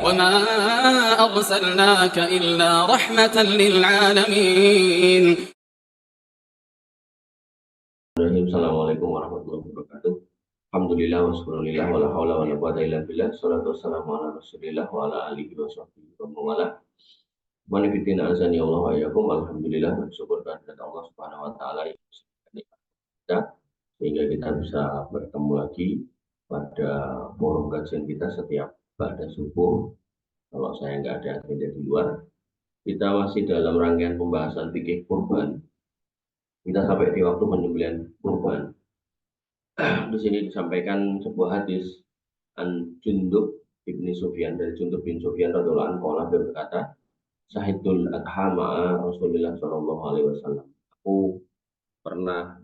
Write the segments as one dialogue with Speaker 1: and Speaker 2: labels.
Speaker 1: وما أرسلناك إلا رحمة للعالمين.
Speaker 2: Assalamualaikum warahmatullahi wabarakatuh. Alhamdulillah wassallallahu wala haula wala quwata illa billah. Shalatu wassalamu ala Rasulillah wa ala alihi wa sahbihi wa mawala. Manifidina azani Allah wa iyyakum. Alhamdulillah, bersyukur kehadirat Allah Subhanahu wa taala yang kita sehingga kita bisa bertemu lagi pada forum kajian kita setiap pada subuh. Kalau saya nggak ada agenda di luar, kita masih dalam rangkaian pembahasan fikih kurban. Kita sampai di waktu penyembelihan kurban. Di sini disampaikan sebuah hadis an Jundub bin Sufyan, dari Jundub bin Sufyan radhiyallahu anhu berkata, Syahidul Adha ma'a Rasulullah sallallahu alaihi wasallam. Aku pernah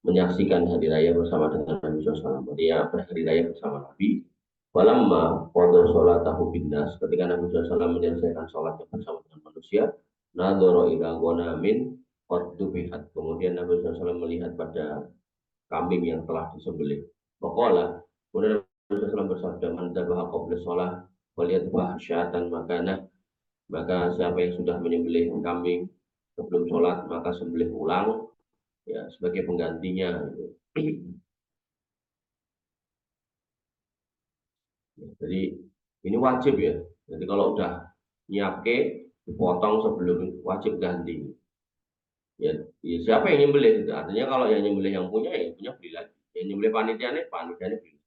Speaker 2: menyaksikan hari raya bersama dengan Nabi SAW. Dia berhari raya bersama Nabi. Walamma qadha sholatahu binnas, ketika Nabi SAW menyelesaikan sholatnya bersama dengan manusia, nadhara ila ghanamin qad dubihat. Kemudian Nabi SAW melihat pada kambing yang telah disembelih. Faqala, kemudian Nabi SAW bersabda, man dzabaha qabla shalah waliyadbah syatan makana, maka siapa yang sudah menyembelih kambing sebelum sholat maka sembelih ulang ya sebagai penggantinya. Jadi ini wajib ya. Jadi kalau udah nyiapke dipotong sebelum, wajib ganti. Ya, siapa yang nyembelih itu? Artinya kalau yang nyembelih yang punya beli lagi. Yang nyembelih panitianya beli.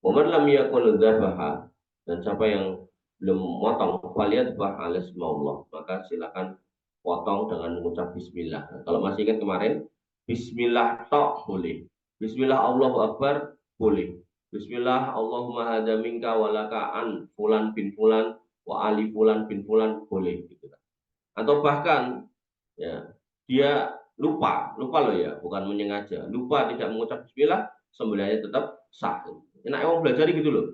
Speaker 2: Waman lam yakun dzabaha, dan siapa yang belum motong faliyat bahala Allah, maka silakan potong dengan mengucap bismillah. Nah, kalau masih ingat kemarin, bismillah tok boleh. Bismillah Allahu Akbar boleh. Bismillah Allahumma hadza minka walaka an fulan bin fulan wa ali fulan bin fulan boleh gitu. Atau bahkan ya dia lupa loh ya, bukan menyengaja, lupa tidak mengucap bismillah, sembelihannya tetap sah. Enak emang belajar gitu loh.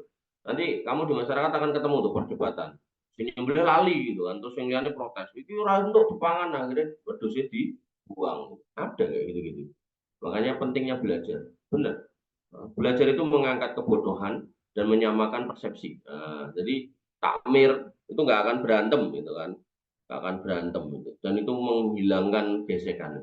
Speaker 2: Nanti kamu di masyarakat akan ketemu tuh perdebatan. Sini yang lali gitu kan, terus yang lainnya protes. Itu orang untuk depangan, akhirnya berdosnya dibuang. Ada kayak gitu-gitu. Makanya pentingnya belajar. Benar. Belajar itu mengangkat kebodohan dan menyamakan persepsi. Jadi takmir itu nggak akan berantem gitu kan, nggak akan berantem gitu. Dan itu menghilangkan gesekan.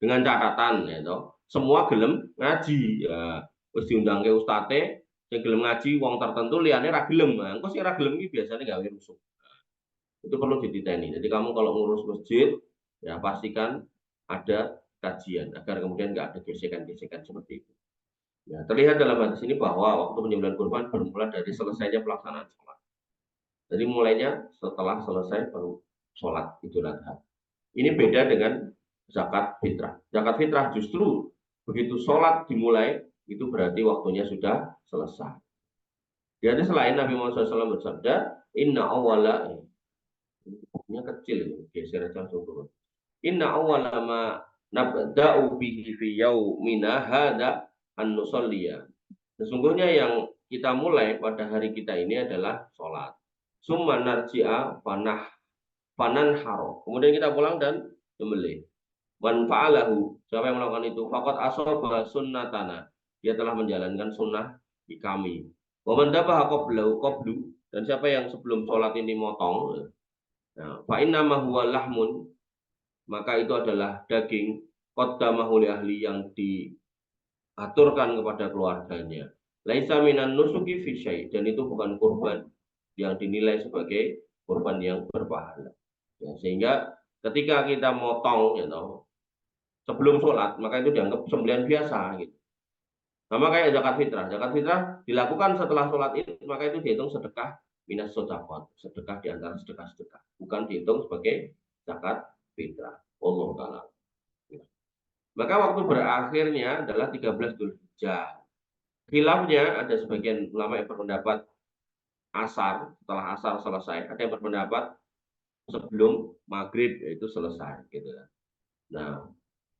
Speaker 2: Dengan catatan ya toh, semua gelem ngaji ya, terus diundang ke ustate, yang gelem ngaji wong tertentu liane ra gelem. Nah, engko sing ra gelem iki biasanya gawe rusuh. Itu perlu dititeni. Jadi kamu kalau ngurus masjid ya pastikan ada kajian agar kemudian nggak ada gesekan-gesekan seperti itu. Ya, terlihat dalam hadis ini bahwa waktu penyembelihan kurban bermula dari selesainya pelaksanaan sholat. Jadi mulainya setelah selesai baru sholat Idul Adha. Ini beda dengan zakat fitrah. Zakat fitrah justru begitu sholat dimulai, itu berarti waktunya sudah selesai. Di hadis lain Nabi Muhammad SAW bersabda, Inna awala, ini kecil, geser aja turun. Inna awala ma nabda'u bihi fi yaumina hada an-nusalliya. Sesungguhnya yang kita mulai pada hari kita ini adalah sholat. Summa narji'a fanan haro. Kemudian kita pulang dan sembelih. Wan fa'alahu, siapa yang melakukan itu? Faqad asaba sunnatana. Dia telah menjalankan sunnah di kami. Wa man dabaha qablu, dan siapa yang sebelum sholat ini motong, nah, fa inna ma huwa lahmun, maka itu adalah daging qaddamahu li ahli, yang diaturkan kepada keluarganya. Laisa minan nusuki fi syai', dan itu bukan kurban yang dinilai sebagai kurban yang berpahala. Ya, sehingga ketika kita motong ya toh, sebelum sholat, maka itu dianggap sembelihan biasa gitu. Sama kayak zakat fitrah. Zakat fitrah dilakukan setelah sholat itu, maka itu dihitung sedekah minas sodakot, sedekah di antara sedekah-sedekah, bukan dihitung sebagai zakat fitrah. Allah Ta'ala. Maka waktu berakhirnya adalah 13 Dzulhijjah. Khilafnya ada sebagian ulama yang berpendapat asar, setelah asar selesai. Ada yang berpendapat sebelum maghrib itu selesai gitu kan. Nah,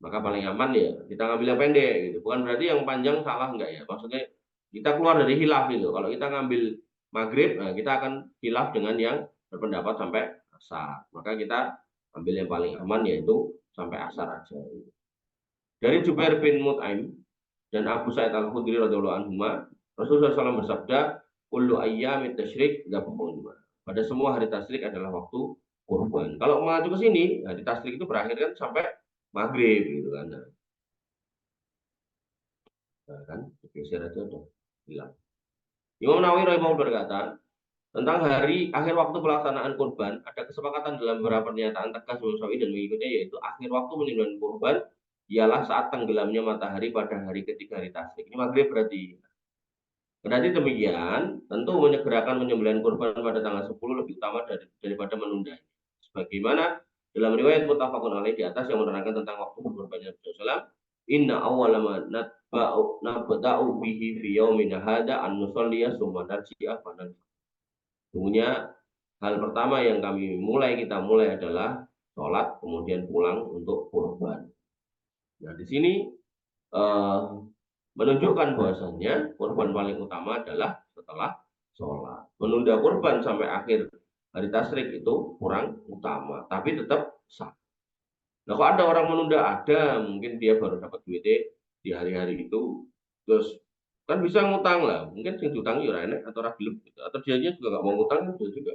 Speaker 2: maka paling aman ya kita ngambil yang pendek gitu. Bukan berarti yang panjang salah, enggak ya. Maksudnya kita keluar dari hilaf gitu. Kalau kita ngambil maghrib, nah kita akan hilaf dengan yang berpendapat sampai asar. Maka kita ambil yang paling aman yaitu sampai asar aja. Dari Jubair bin Mut'aim dan Abu Sa'id Al-Khudri radhiyallahu anhu, Rasulullah SAW bersabda, kullu ayyamit tasyrik dzabhun. Pada semua hari tasyrik adalah waktu kurban. Kalau mengacu ke sini, hari tasyrik itu berakhir kan sampai maghrib gitu kan. Nah, kan geser aja udah hilang. Imam Nawawi rahimahullah berkata, tentang hari akhir waktu pelaksanaan kurban, ada kesepakatan dalam beberapa pernyataan tegas Imam Syafi'i dan mengikutnya, yaitu akhir waktu menyembelih kurban ialah saat tenggelamnya matahari pada hari ketiga hari tasyrik. Ini maghrib berarti. Berarti demikian, tentu menyegerakan menyembelihan kurban pada tanggal 10 lebih utama daripada menunda. Sebagaimana dalam riwayat muttafaqun alaih di atas yang menerangkan tentang waktu kurbannya Rasulullah SAW, inna awwala ma nabda'u bihi fi yaumina hadza an nusalliya summa narji'a fa. Sesungguhnya hal pertama yang kita mulai adalah sholat, kemudian pulang untuk kurban. Nah, di sini menunjukkan bahwasannya kurban paling utama adalah setelah sholat. Menunda kurban sampai akhir hari tasyrik itu kurang utama, tapi tetap sah. Nah, kalau ada orang menunda, ada mungkin dia baru dapat duitnya di hari-hari itu, terus kan bisa ngutang lah, mungkin yang diutangi ora enak atau ora gelem gitu. Atau dia juga nggak mau ngutang kan juga.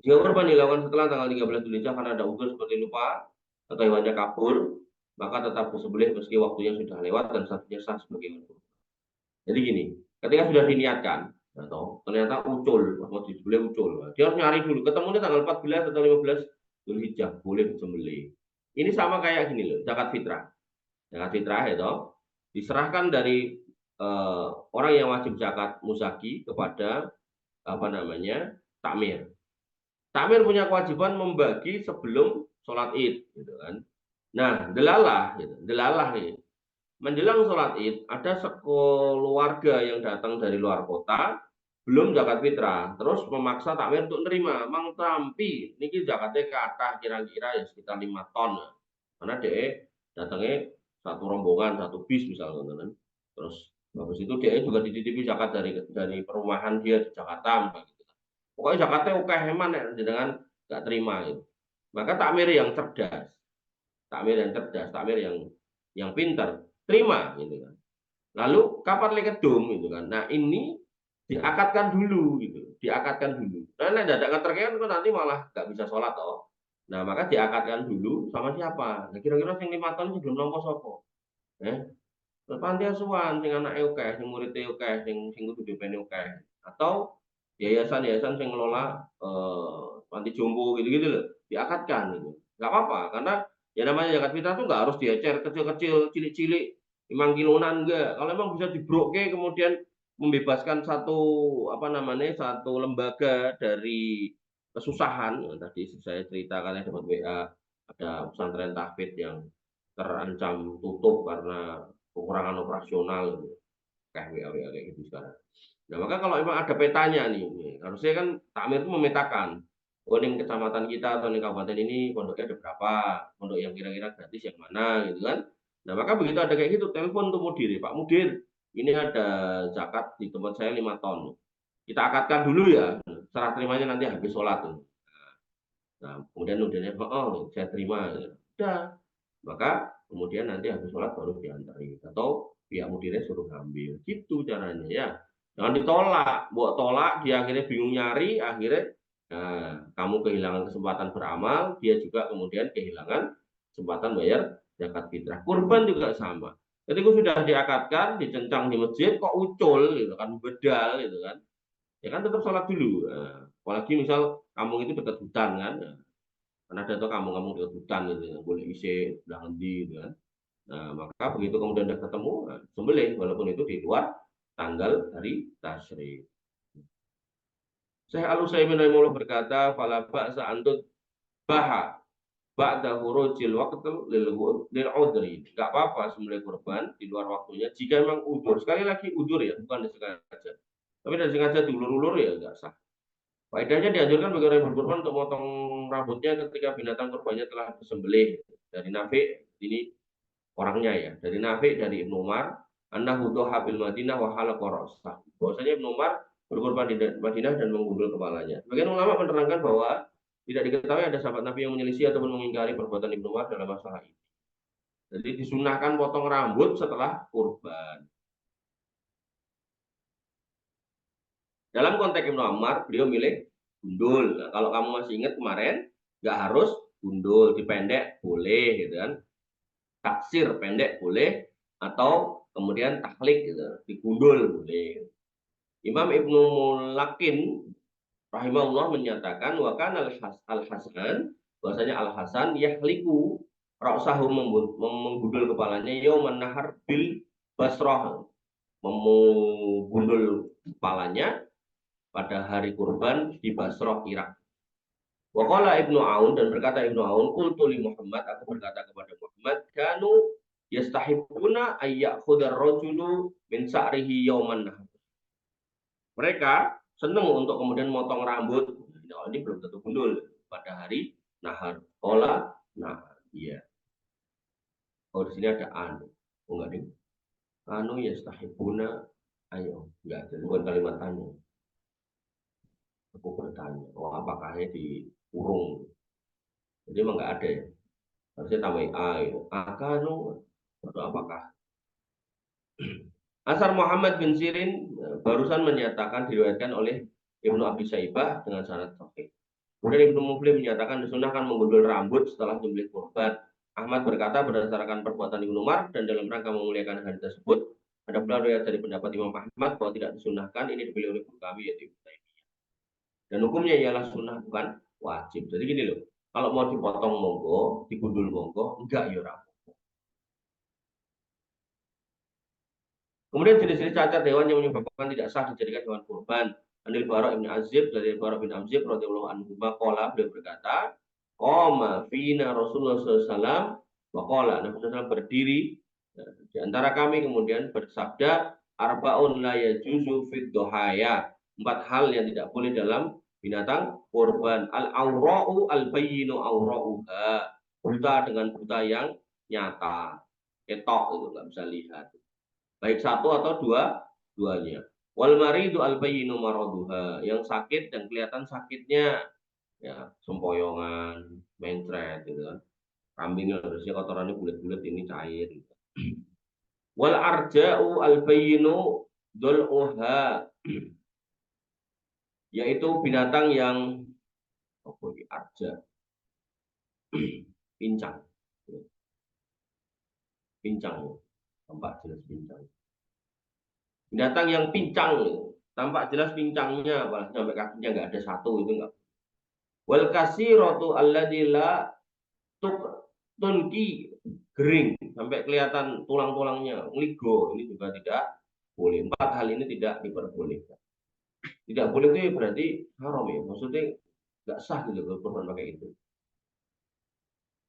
Speaker 2: Jika kurban dilakukan setelah tanggal 13 Dzulhijjah karena ada udur seperti lupa atau hewannya kabur, maka tetap disembelih meski waktunya sudah lewat dan statusnya sah sebagai kurban. Jadi gini, ketika sudah diniatkan atau ternyata ucul, mau disembelih ucul, dia harus nyari dulu, ketemunya tanggal 14 atau 15 Dzulhijjah boleh disembelih. Ini sama kayak gini loh, zakat fitrah. Zakat fitrah itu diserahkan dari orang yang wajib zakat musaki kepada takmir. Takmir punya kewajiban membagi sebelum sholat id, gitu kan. Nah, delalah nih. Menjelang sholat id, ada sekeluarga yang datang dari luar kota, belum zakat fitrah, terus memaksa takmir untuk nerima. Mang tampi, niki zakatnya kata kira-kira ya sekitar 5 ton. Karena dia datangnya satu rombongan, satu bis misalnya, kan. Terus habis itu dia juga dititipi zakat dari perumahan dia di Jakarta, gitu. Pokoknya zakatnya oke heman ya, dengan nggak terima gitu. Maka takmir yang cerdas, takmir yang pintar, terima gitu kan. Lalu kapan leket dom gitu kan. Nah, ini diakatkan dulu gitu, diakatkan dulu. Karena dadak ngeterken kan nanti malah nggak bisa sholat toh. Nah, maka diakatkan dulu sama siapa? Nah, kira-kira sing 5 tahun sebelum nompo sapa? Panti asuhan sing anake akeh, sing muridé akeh, sing kudu dipeni akeh. Atau yayasan-yayasan yang ngelola panti jompo gitu-gitu loh, diakatkan gitu. Nggak apa-apa, karena ya namanya zakat fitrah tuh nggak harus diecer kecil-kecil, cilik-cilik, 5 kiloan enggak. Kalau emang bisa dibroke kemudian membebaskan satu lembaga dari kesusahan. Tadi saya ceritakan dapat WA ada pesantren tahfidz yang terancam tutup karena kekurangan operasional gitu. Kayak WA kayak gitu sekarang. Nah, maka kalau memang ada petanya nih, harusnya kan takmir itu memetakan, oh ini kecamatan kita atau di kabupaten ini pondoknya ada berapa, pondok yang kira-kira gratis yang mana gitu kan. Nah, maka begitu ada kayak gitu, telepon tuh mudir, Pak Mudir, ini ada zakat di tempat saya 5 ton. Kita akadkan dulu ya, serah terimanya nanti habis sholat. Nah, kemudian mudirnya, oh saya terima. Udah, maka kemudian nanti habis sholat baru diantari. Atau pihak mudirnya suruh ngambil. Gitu caranya ya. Jangan ditolak. Buat tolak, dia akhirnya bingung nyari, akhirnya kamu kehilangan kesempatan beramal, dia juga kemudian kehilangan kesempatan bayar zakat fitrah. Kurban juga sama. Ketika sudah diakatkan, dicencang di masjid, kok ucul gitu kan, bedal gitu kan. Ya kan tetap sholat dulu. Apalagi misal kampung itu dekat hutan kan. Karena ada tuh kampung-kampung dekat hutan gitu, boleh isi udah ngendi gitu kan. Nah, maka begitu kemudian udah ketemu, sembelih walaupun itu di luar tanggal hari tasyrik. Syekh Al-Utsaimin rahimahullah berkata, "Fala ba'sa antut baha ba'da khurujil waqtil lil udri." Enggak apa-apa sembelih kurban di luar waktunya jika memang udur. Sekali lagi udur ya, bukan disengaja. Tapi disengaja diulur-ulur ya enggak sah. Faedahnya dianjurkan bagi orang yang berkurban untuk memotong rambutnya ketika binatang kurbannya telah disembelih. Dari Nafi, ini orangnya ya, dari Nafi dari Ibnu Umar, annahu dhuha bil Madinah wa halaqa ra'sah. Bahwasanya Ibnu Umar berkorban di Madinah dan menggundul kepalanya. Sebagian ulama menerangkan bahwa tidak diketahui ada sahabat Nabi yang menyelisih ataupun mengingkari perbuatan Ibnu Umar dalam masalah ini. Jadi disunahkan potong rambut setelah kurban. Dalam konteks Ibnu Ammar, beliau milih gundul. Nah, kalau kamu masih ingat kemarin, nggak harus gundul, dipendek boleh, gitu kan. Taksir pendek boleh, atau kemudian taklik, gitu, digundul boleh. Imam Ibnu Mulakin rahimahullah menyatakan wakan al-Hasan, bahwasanya al-Hasan yahliku ra'sahu, menggundul kepalanya yauman nahar bil Basrah, menggundul kepalanya pada hari kurban di Basrah, Irak. Waqala Ibnu Aun, dan berkata Ibnu Aun, qultu li Muhammad, aku berkata kepada Muhammad, kanu yastahibuna ayyakhudar rajulu min sa'rihi yauman nahar. Mereka senang untuk kemudian motong rambut. Oh, ini belum tentu gundul pada hari nahar. Ola, nah, iya. Oh, di sini ada anu. Oh, enggak ding. Anu yastahibuna, ayo. Enggak, jadi bukan kalimat tanya. Aku bertanya, oh apakah di kurung? Jadi emang enggak ada ya. Harusnya tambahin a itu. Akanu, atau apakah? Asar Muhammad bin Sirin barusan menyatakan, diriwayatkan oleh Ibnu Abi Syaibah dengan sanad sahih. Kemudian Ibnu Mufli menyatakan disunahkan menggundul rambut setelah menyembelih kurban. Ahmad berkata berdasarkan perbuatan Ibnu Umar dan dalam rangka memuliakan hari tersebut, ada pula riwayat dari pendapat Imam Ahmad bahwa tidak disunahkan. Ini dipilih oleh guru kami yaitu Ibnu Taimiyah. Dan hukumnya ialah sunnah, bukan wajib. Jadi gini loh, kalau mau dipotong monggo, digundul monggo, enggak ya rambut. Kemudian jenis-jenis cacat hewan yang menyebabkan tidak sah dijadikan hewan kurban. Anil Bara' bin Azib, dari Bara' bin Azib radhiyallahu anhu qala, beliau berkata, qama fina Rasulullah SAW wa qala, Nabi SAW berdiri di antara kami kemudian bersabda, arbaun la yajuzu fid dohaya, 4 hal yang tidak boleh dalam binatang kurban. Al aura'u al bayyinu aura'uha, buta dengan buta yang nyata, ketok itu nggak bisa lihat, baik satu atau duanya. Wal maridu al bayyinu maraduha, yang sakit dan kelihatan sakitnya, ya sempoyongan, mencret gitu kan. Kambing harusnya kotorannya bulat-bulat, ini cair gitu. Wal arja'u al bayyinu dul'uha, yaitu binatang yang arja, pincang. Pincang, tampak jelas pincang. Binatang yang pincang, tampak jelas pincangnya, apalagi sampai kakinya nggak ada satu, itu nggak. Wal kasiratu alladzi la tunki, kering sampai kelihatan tulang-tulangnya, ngligo, ini juga tidak boleh. 4 hal ini tidak diperbolehkan. Tidak boleh itu berarti haram ya, maksudnya nggak sah gitu kalau kurban pakai itu.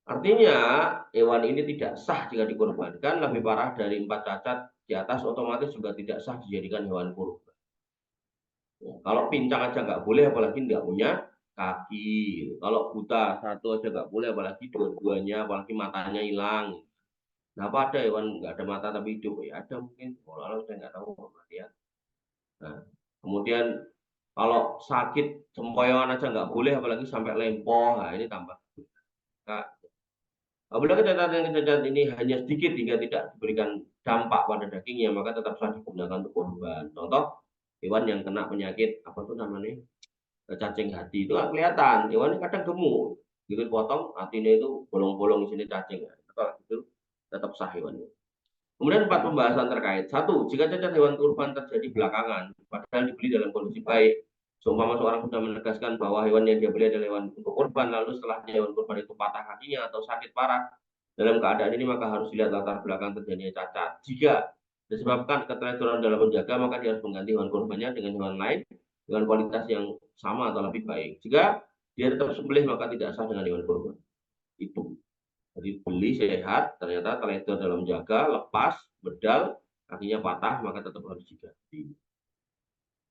Speaker 2: Artinya hewan ini tidak sah jika dikorbankan. Lebih parah dari 4 cacat di atas, otomatis juga tidak sah dijadikan hewan kurban. Ya, kalau pincang aja nggak boleh, apalagi nggak punya kaki. Kalau buta satu aja nggak boleh, apalagi dua-duanya, apalagi matanya hilang. Nah, apa ada hewan nggak ada mata tapi hidup? Ya ada mungkin. Kalau saya nggak tahu ya. Nah, kemudian kalau sakit sempoyongan aja nggak boleh, apalagi sampai lempoh. Nah, ini tambah. Nah, apabila kecacatan ini hanya sedikit hingga tidak diberikan dampak pada dagingnya, maka tetap sah digunakan untuk kurban. Contoh, hewan yang kena penyakit apa tuh namanya, cacing hati, itu nggak kelihatan. Hewan ini kadang gemuk, gitu potong hatinya itu bolong-bolong di sini cacing. Itu tetap sah hewannya. Kemudian 4 pembahasan terkait. 1. Jika cacat hewan kurban terjadi belakangan, padahal dibeli dalam kondisi baik. Seumpama seorang sudah menegaskan bahwa hewan yang dia beli adalah hewan untuk kurban, lalu setelah hewan kurban itu patah kakinya atau sakit parah, dalam keadaan ini maka harus dilihat latar belakang terjadinya cacat. Jika disebabkan keteledoran dalam menjaga, maka dia harus mengganti hewan kurbannya dengan hewan lain dengan kualitas yang sama atau lebih baik. Jika dia tetap sembelih, maka tidak sah dengan hewan kurban. Itu. Jadi beli sehat, ternyata teledor dalam jaga, lepas, bedal, kakinya patah, maka tetap harus diganti.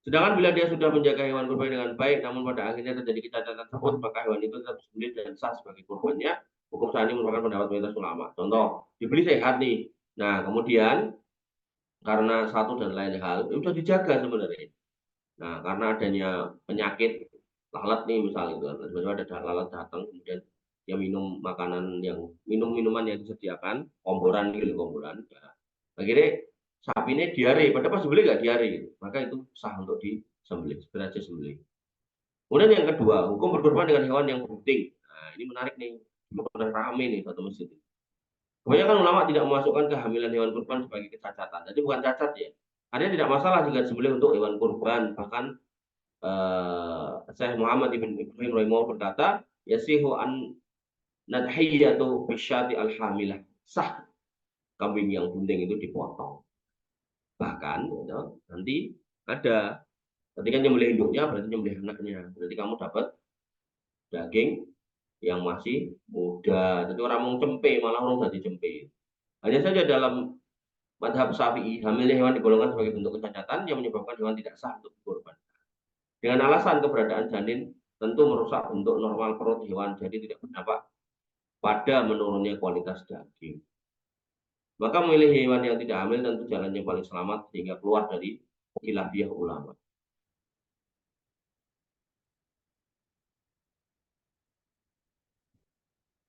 Speaker 2: Sedangkan bila dia sudah menjaga hewan kurban dengan baik, namun pada akhirnya terjadi kecacatan tersebut, maka hewan itu tetap sembelih dan sah sebagai kurbannya. Hukum sah ini merupakan pendapat mayoritas ulama. Contoh, dibeli sehat nih. Nah, kemudian karena satu dan lain hal, itu sudah dijaga sebenarnya. Nah, karena adanya penyakit lalat nih misalnya itu, tiba-tiba ada lalat datang, kemudian dia minum makanan yang minuman yang disediakan, komboran gitu, komboran. Nah, akhirnya sapi ini diare, padahal pas beli nggak diare, gitu. Maka itu sah untuk sembelih, segera aja sembelih. Kemudian yang kedua, hukum berkurban dengan hewan yang penting. Nah, ini menarik nih, pernah rame nih satu masjid. Kebanyakan ulama tidak memasukkan kehamilan hewan kurban sebagai kecacatan. Jadi bukan cacat ya. Artinya tidak masalah jika disembelih untuk hewan kurban. Bahkan Syekh Muhammad ibn Ibrahim Rahimahullah berkata, yasihu an nadhiyatu bisyati al-hamilah. Sah kambing yang bunting itu dipotong. Bahkan ya, nanti ada ketika nyembelih induknya berarti nyembelih anaknya. Berarti kamu dapat daging yang masih muda. Jadi orang mau cempe malah orang jadi cempe. Hanya saja dalam madhab Syafi'i, hamilnya hewan digolongkan sebagai bentuk kecacatan yang menyebabkan hewan tidak sah untuk dikorban. Dengan alasan keberadaan janin tentu merusak bentuk normal perut hewan, jadi tidak berdampak pada menurunnya kualitas daging. Maka memilih hewan yang tidak hamil tentu jalannya paling selamat sehingga keluar dari khilafiyah ulama.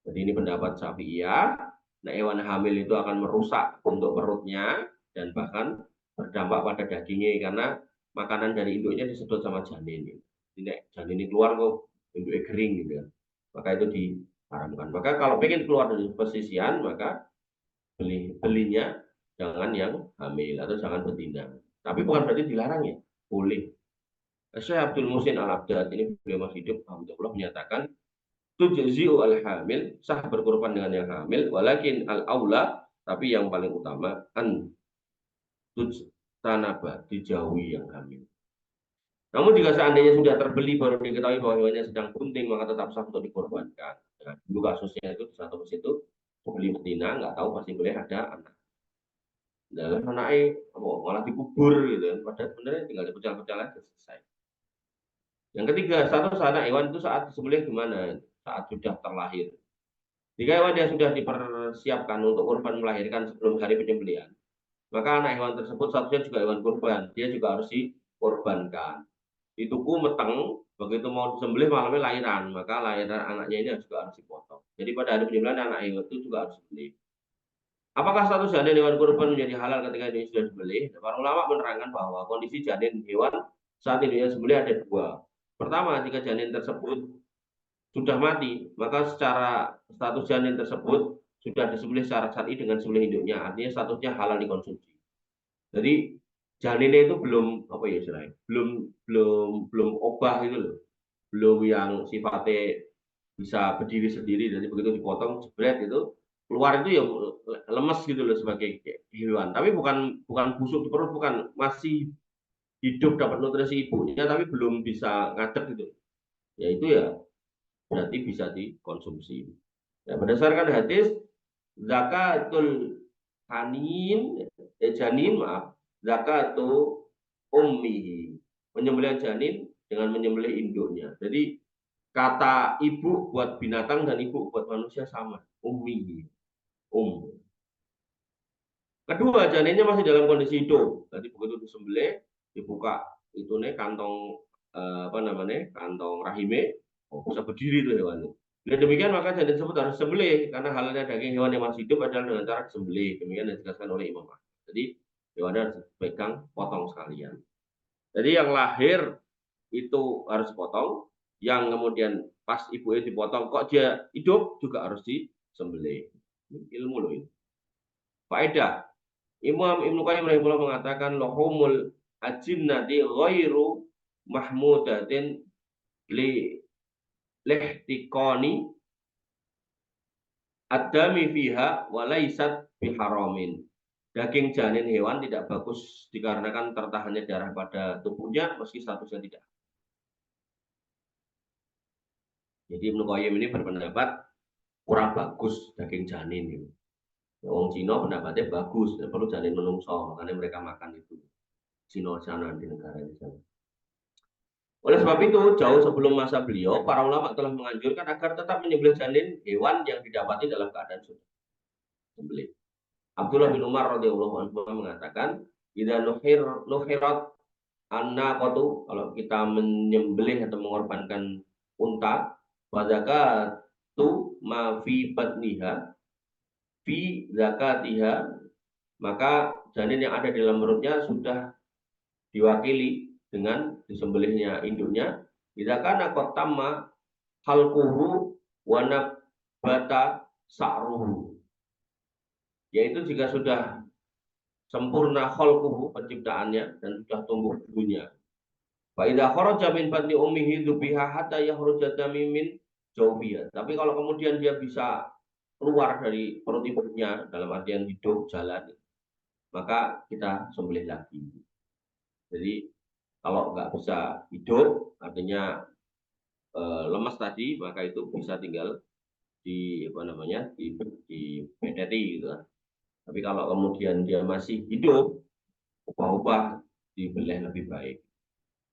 Speaker 2: Jadi ini pendapat Syafi'iyah. Nah, hewan hamil itu akan merusak bentuk perutnya dan bahkan berdampak pada dagingnya karena makanan dari induknya disedot sama janin. Jadi janin ini keluar kok induknya kering gitu ya. Maka itu diharamkan. Maka kalau pengen keluar dari pesisian maka belinya jangan yang hamil atau jangan betina. Tapi bukan berarti dilarang ya, boleh. Syekh Abdul Muhsin Al-Abdad ini beliau masih hidup, alhamdulillah menyatakan tujzi'u al-hamil, sah berkorban dengan yang hamil, walakin al-aula, tapi yang paling utama an tujtanaba, dijauhi yang hamil. Namun jika seandainya sudah terbeli baru diketahui bahwa hewannya sedang bunting maka tetap sah untuk dikorbankan. Nah, dulu kasusnya itu satu bus itu beli betina nggak tahu pasti boleh ada anak. Dalam anaknya malah dikubur gitu, padahal sebenarnya tinggal dipecah-pecah aja selesai. Yang ketiga, status anak hewan itu saat disembelih gimana? Saat sudah terlahir. Jika hewan yang sudah dipersiapkan untuk kurban melahirkan sebelum hari penyembelihan, maka anak hewan tersebut statusnya juga hewan kurban. Dia juga harus dikorbankan. Dituku meteng, begitu mau disembelih malamnya lahiran, maka lahiran anaknya ini juga harus dipotong. Jadi pada hari penyembelihan anak hewan itu juga harus disembelih. Apakah status janin hewan kurban menjadi halal ketika ini sudah disembelih? Para ulama menerangkan bahwa kondisi janin hewan saat ini disembelih ada dua. Pertama, jika janin tersebut sudah mati, maka secara status janin tersebut sudah disembelih secara syar'i dengan sembelih induknya, artinya statusnya halal dikonsumsi. Jadi janinnya itu belum apa ya istilahnya, belum obah itu loh, belum yang sifatnya bisa berdiri sendiri, jadi begitu dipotong jebret itu keluar itu ya lemes gitu loh sebagai hewan, tapi bukan busuk di perut, bukan, masih hidup dapat nutrisi ibunya tapi belum bisa ngadeg gitu. Ya itu ya berarti bisa dikonsumsi. Ya, berdasarkan hadis zakatul janin maaf, zakatu ummihi, menyembelih janin dengan menyembelih induknya. Jadi kata ibu buat binatang dan ibu buat manusia sama, ummihi, Kedua, janinnya masih dalam kondisi hidup. Jadi begitu disembelih, dibuka itu nih kantong kantong rahime, bisa berdiri tuh hewan. Dengan demikian maka janin tersebut harus sembelih karena halalnya daging hewan yang masih hidup adalah dengan cara disembelih. Demikian dijelaskan oleh Imam Ahmad. Jadi hewannya harus pegang, potong sekalian. Jadi yang lahir itu harus potong, yang kemudian pas ibunya dipotong kok dia hidup juga harus disembelih. Ilmu loh ini. Faedah. Imam Ibnu Qayyim rahimahullah mengatakan lahumul ajinnati ghairu mahmudatin li lihtiqani adami fiha walaisat biharamin. Daging janin hewan tidak bagus dikarenakan tertahannya darah pada tubuhnya meski statusnya tidak. Jadi Ibnu Qayyim ini berpendapat kurang bagus daging janin ini. Wong Cina pendapatnya bagus, tidak perlu janin menungso, makanya mereka makan itu. Cina sana di negara di sana. Oleh sebab itu, jauh sebelum masa beliau, para ulama telah menganjurkan agar tetap menyembelih janin hewan yang didapati dalam keadaan sudah sembelih. Abdullah bin Umar radhiyallahu anhu mengatakan, "Idza nuhirat an-naqatu," kalau kita menyembelih atau mengorbankan unta, wa zakatu ma fi batniha fi zakatiha, maka janin yang ada di dalam perutnya sudah diwakili dengan disembelihnya induknya, idza kana qatama khalquhu wa nabata sa'ruhu, yaitu jika sudah sempurna khalquhu penciptaannya dan sudah tumbuh bulunya. Fa idza kharaja min batni ummihi dzubiha hatta yakhruja min jawfiha. Tapi kalau kemudian dia bisa keluar dari perut ibunya dalam artian hidup jalan, maka kita sembelih lagi. Jadi kalau nggak bisa hidup, artinya lemas tadi, maka itu bisa tinggal di apa namanya di PTT gitu kan. Tapi kalau kemudian dia masih hidup, ubah-ubah dibelah lebih baik.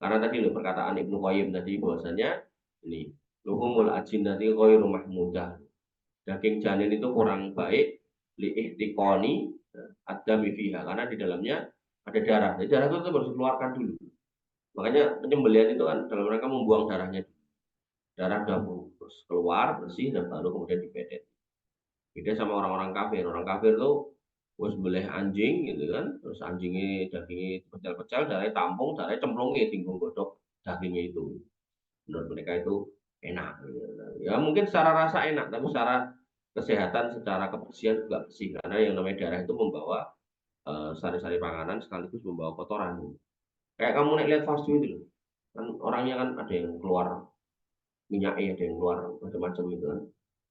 Speaker 2: Karena tadi loh perkataan Ibnu Qayyim tadi bahwasanya ini luhumul ajinnati ghairu mahmudah. Daging janin itu kurang baik li ihtiqani adami fiha, karena di dalamnya ada darah. Jadi darah itu harus dikeluarkan dulu. Makanya penyembelihan itu kan dalam rangka membuang darahnya. Darah sudah terus keluar bersih dan baru kemudian dipedet. Beda sama orang-orang kafir. Orang kafir tuh wis beleh anjing gitu kan, terus anjingnya dagingnya pecel-pecel, darahnya tampung, darahnya cemplungnya tinggung godok dagingnya itu. Menurut mereka itu enak. Ya mungkin secara rasa enak, tapi secara kesehatan, secara kebersihan juga bersih, karena yang namanya darah itu membawa sari-sari panganan sekaligus membawa kotoran. Kayak kamu lihat fast food itu, kan orangnya kan ada yang keluar minyaknya, ada yang keluar macam-macam gitu kan.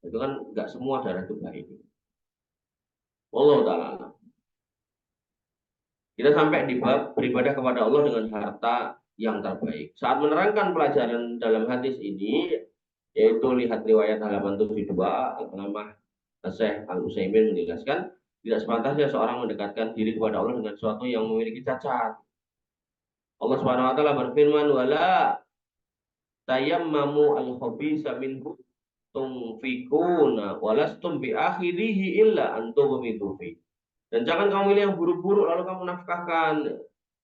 Speaker 2: Itu kan nggak semua darah itu baik. Allah Ta'ala. Kita sampai di bab beribadah kepada Allah dengan harta yang terbaik. Saat menerangkan pelajaran dalam hadis ini, yaitu lihat riwayat halaman 72, Al-Alamah Syekh Al-Utsaimin menjelaskan, tidak sepantasnya seorang mendekatkan diri kepada Allah dengan sesuatu yang memiliki cacat. Allah Subhanahu wa taala berfirman, "Wala tayammamu al-khabisa minhu tunfikuna walastum bi akhirihi illa antum fi." Dan jangan kamu milih yang buruk-buruk lalu kamu nafkahkan.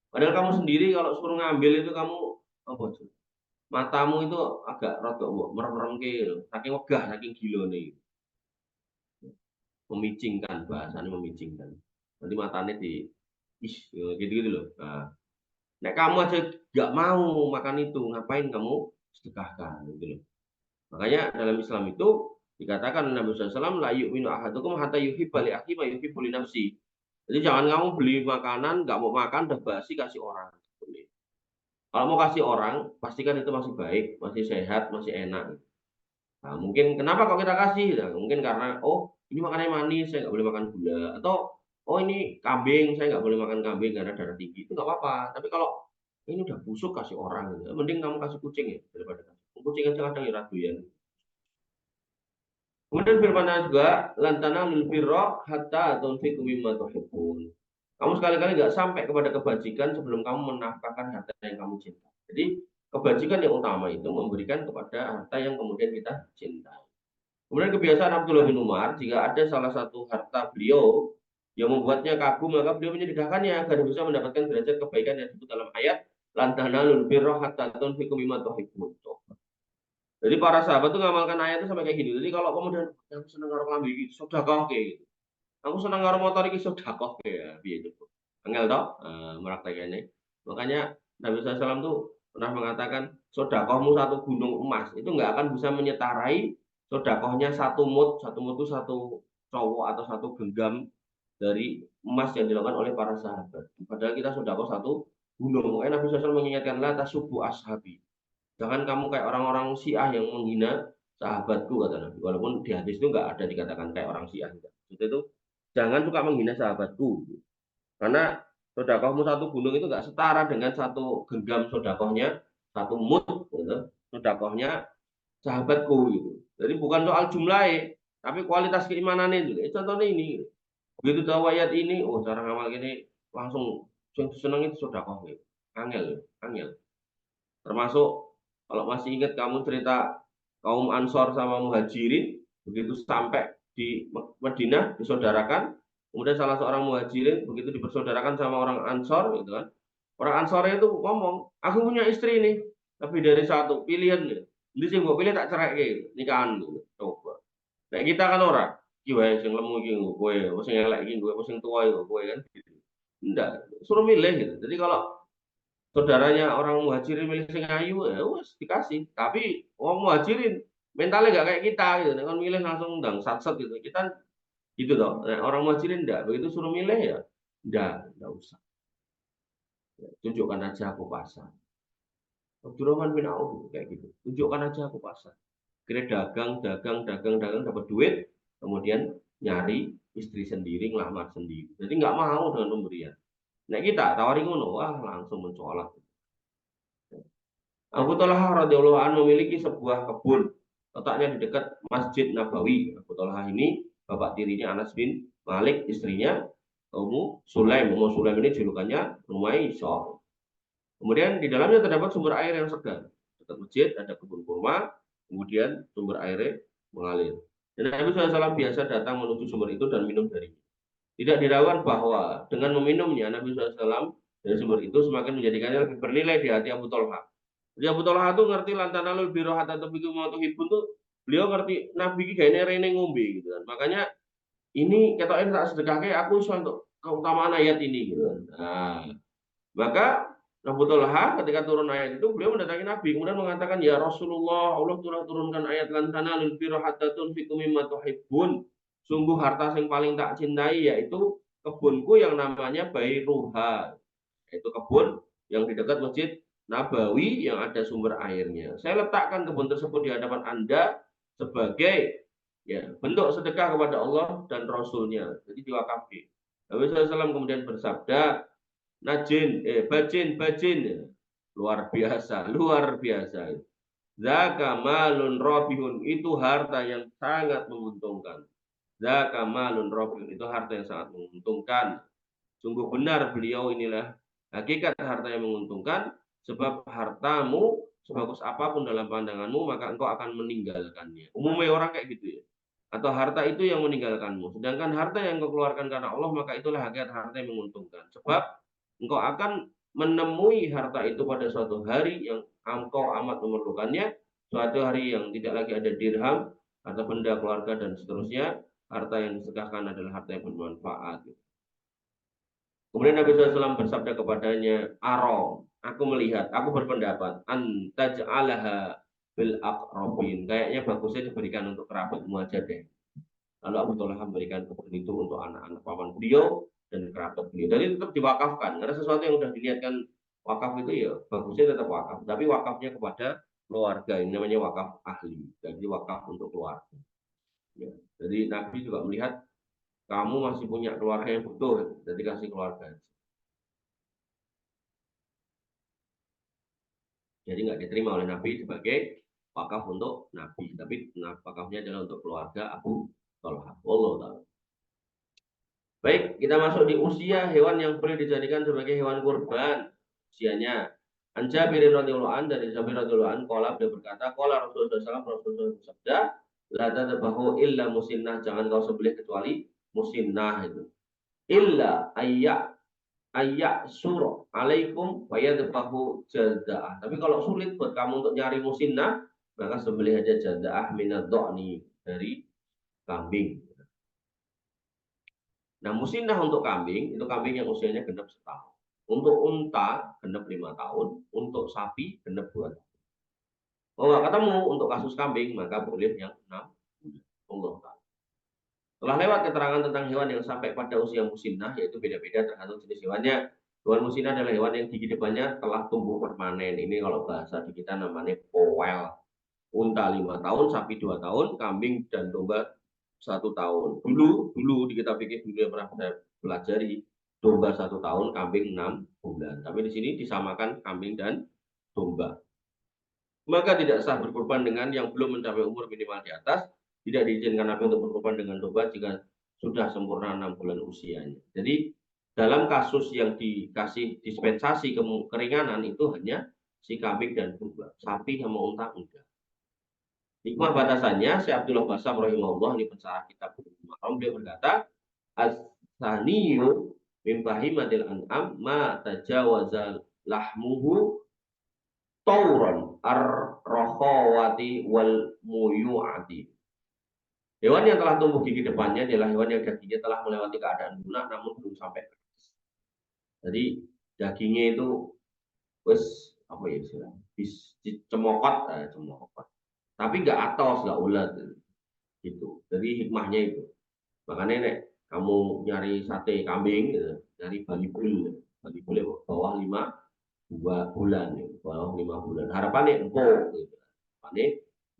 Speaker 2: Padahal kamu sendiri kalau suruh ngambil itu kamu apa tuh? Matamu itu agak rada merem-merem ke, saking wegah, saking gila nih. Memicingkan, bahasanya memicingkan. Nanti matanya di gitu-gitu loh. Nah, nek kamu aja gak mau makan itu, ngapain kamu sedekahkan gitu loh. Makanya dalam Islam itu dikatakan Nabi SAW, la yu'minu ahadukum hatta yuhibba li akhihi ma yuhibbu li nafsi. Jadi jangan kamu beli makanan, nggak mau makan, udah basi kasih orang. Kalau mau kasih orang, pastikan itu masih baik, masih sehat, masih enak. Nah, mungkin kenapa kok kita kasih? Nah, mungkin karena, oh ini makannya manis, saya nggak boleh makan gula. Atau, oh ini kambing, saya nggak boleh makan kambing karena darah tinggi. Itu nggak apa-apa. Tapi kalau ini udah busuk kasih orang, ya, mending kamu kasih kucing ya daripada kasih. Kucing aja kadang ya ragu ya. Kemudian firman juga, lantana lil birra hatta tunfiqu mimma tuhibbun. Kamu sekali-kali nggak sampai kepada kebajikan sebelum kamu menafkahkan harta yang kamu cintai. Jadi kebajikan yang utama itu memberikan kepada harta yang kemudian kita cintai. Kemudian kebiasaan Abdullah bin Umar, jika ada salah satu harta beliau yang membuatnya kagum, maka beliau menyedekahkannya agar bisa mendapatkan derajat kebaikan yang disebut dalam ayat lantana lil birra hatta tunfiqu mimma tuhibbun. Jadi para sahabat tuh ngamalkan ayat itu sampai kayak gini. Jadi kalau kemudian aku seneng karo klambi iki sedekah kayak gitu. Aku seneng karo motor iki sedekah kayak ya piye itu. Angel toh meraktekannya. Makanya Nabi SAW tuh pernah mengatakan sedekahmu satu gunung emas itu nggak akan bisa menyetarai sedekahnya satu mut itu satu cowok atau satu genggam dari emas yang dilakukan oleh para sahabat. Padahal kita sedekah satu gunung. Makanya Nabi SAW mengingatkan la tasubbu ashabi. Jangan kamu kayak orang-orang Syiah yang menghina sahabatku, kata Nabi. Walaupun di hadis itu nggak ada dikatakan kayak orang Syiah. Itu jangan suka menghina sahabatku. Karena sodakohmu satu gunung itu nggak setara dengan satu genggam sodakohnya, satu mut, gitu. Sodakohnya sahabatku. Gitu. Jadi bukan soal jumlahnya, tapi kualitas keimanannya itu. Contohnya ini. Begitu tahu ayat ini, oh cara ngamal gini, langsung seneng itu sodakoh. Gitu. Angel, angel. Termasuk kalau masih ingat kamu cerita kaum Ansor sama Muhajirin, begitu sampai di Madinah disaudarakan, kemudian salah seorang Muhajirin begitu dipersaudarakan sama orang Ansor, gitu kan. Orang Ansor itu ngomong, aku punya istri nih, tapi dari satu pilihan nih. Ini sih gue pilih tak cerai gitu, nikahan gitu. Coba. Nah kita kan orang, kiwai sing lemu iki gue, sing elek iki gue, sing tua itu gue kan. Gitu. Enggak, suruh milih gitu. Jadi kalau saudaranya orang muhajirin milih sing ayu, ya wes dikasih. Tapi orang muhajirin mentalnya nggak kayak kita gitu. Kan milih langsung dang satset gitu. Kita gitu toh. Nah, orang muhajirin enggak. Begitu suruh milih ya enggak usah. Ya, tunjukkan aja aku pasang. Abdurrahman bin Auf kayak gitu. Tunjukkan aja aku pasang. Kira dagang dapat duit, kemudian nyari istri sendiri, ngelamar sendiri. Jadi nggak mau dengan pemberian. Nah kita tawarin ngono, wah langsung mencolok. Abu Talha radhiyallahu anhu memiliki sebuah kebun, letaknya di dekat Masjid Nabawi. Abu Talha ini bapak tirinya Anas bin Malik, istrinya Ummu Sulaim. Ummu Sulaim ini julukannya Rumaisah. Kemudian di dalamnya terdapat sumber air yang segar. Dekat masjid ada kebun kurma, kemudian sumber airnya mengalir. Dan Nabi SAW biasa datang menuju sumber itu dan minum darinya. Tidak diragukan bahwa dengan meminumnya Nabi SAW dari sumber itu semakin menjadikannya lebih bernilai di hati Abu Talha. Jadi Abu Talha itu ngerti lantanalul birohat atau bikum hibun tuh, beliau ngerti Nabi ini kayaknya rene ngombe gitu kan. Makanya ini ketoknya tak sedekahnya aku untuk keutamaan ayat ini gitu kan. Nah, maka Abu Talha ketika turun ayat itu beliau mendatangi Nabi kemudian mengatakan ya Rasulullah Allah telah turunkan ayat lantana lil birra hatta tunfiqu mimma tuhibbun. Sungguh harta yang paling tak cintai yaitu kebunku yang namanya Bairuha, yaitu kebun yang di dekat Masjid Nabawi yang ada sumber airnya. Saya letakkan kebun tersebut di hadapan Anda sebagai ya bentuk sedekah kepada Allah dan Rasulnya. Jadi diwakafkan. Nabi SAW kemudian bersabda, bajin, luar biasa. Zaka malun robihun, itu harta yang sangat menguntungkan. Zaka malun robihun, itu harta yang sangat menguntungkan. Sungguh benar beliau inilah hakikat harta yang menguntungkan, sebab hartamu sebagus apapun dalam pandanganmu, maka engkau akan meninggalkannya. Umumnya orang kayak gitu ya. Atau harta itu yang meninggalkanmu. Sedangkan harta yang engkau keluarkan karena Allah, maka itulah hakikat harta yang menguntungkan. Sebab engkau akan menemui harta itu pada suatu hari yang engkau amat memerlukannya, suatu hari yang tidak lagi ada dirham, harta benda keluarga dan seterusnya. Harta yang disedekahkan adalah harta yang bermanfaat. Kemudian Nabi SAW bersabda kepadanya, Aro, aku melihat, aku berpendapat, antaj'alaha bil aqrabin. Kayaknya bagusnya diberikan untuk kerabatmu aja deh. Lalu Abu Talha memberikan kebun itu untuk anak-anak paman beliau dan kerabat beliau. Jadi tetap diwakafkan. Karena sesuatu yang sudah diniatkan wakaf itu ya bagusnya tetap wakaf. Tapi wakafnya kepada keluarga. Ini namanya wakaf ahli. Jadi wakaf untuk keluarga. Ya. Jadi Nabi juga melihat kamu masih punya keluarga yang butuh, jadi kasih keluarga. Jadi nggak diterima oleh Nabi sebagai wakaf untuk Nabi, tapi wakafnya adalah untuk keluarga Abu Talha. Wallahu ta'ala. Baik, kita masuk di usia hewan yang boleh dijadikan sebagai hewan kurban. Usianya. An Jabir radhiyallahu an, dari Jabir radhiyallahu an qala, dia berkata, qala Rasulullah SAW bersabda, la tadbahu illa musinnah, jangan kau sembelih kecuali musinnah itu. Illa ayyak surah alaikum fayadbahu jaza'ah. Tapi kalau sulit buat kamu untuk nyari musinnah, maka sembelih aja jaza'ah minad dhani, dari kambing. Nah, musinnah untuk kambing, itu kambing yang usianya genap setahun. Untuk unta, genap 5 tahun. Untuk sapi, genap 2 tahun. Kalau nggak ketemu untuk kasus kambing, maka boleh yang 6 bulan. Telah lewat keterangan tentang hewan yang sampai pada usia musinnah, yaitu beda-beda tergantung jenis hewannya. Hewan musinnah adalah hewan yang gigi depannya telah tumbuh permanen. Ini kalau bahasa di kita namanya powel. Unta 5 tahun, sapi 2 tahun, kambing dan domba 1 tahun. Dulu di kita pikir dulu yang pernah saya pelajari, domba 1 tahun, kambing 6 bulan. Tapi di sini disamakan kambing dan domba. Maka tidak sah berkorban dengan yang belum mencapai umur minimal di atas. Tidak diizinkan Nabi untuk berkorban dengan domba jika sudah sempurna 6 bulan usianya. Jadi dalam kasus yang dikasih dispensasi keringanan itu hanya si kambing dan domba. Sapi sama unta enggak. Hikmah batasannya, Syekh Abdullah Basam rahimahullah, ini pensyarah kitab Muharram, beliau berkata, as-saniyu min bahimatil an'am ma tajawaza lahmuhu tauran ar-rokhawati wal muyu'ati. Hewan yang telah tumbuh gigi depannya adalah hewan yang dagingnya telah melewati keadaan lunak namun belum sampai keras. Jadi dagingnya itu wis apa ya istilah cemokot, cemokot. Tapi nggak atos, nggak ulet gitu. Jadi hikmahnya itu. Makanya nek kamu nyari sate kambing, gitu, nyari Bali Bul bawah 2 bulan, gitu, bawah 5 bulan. Harapannya empuk, gitu. Harapannya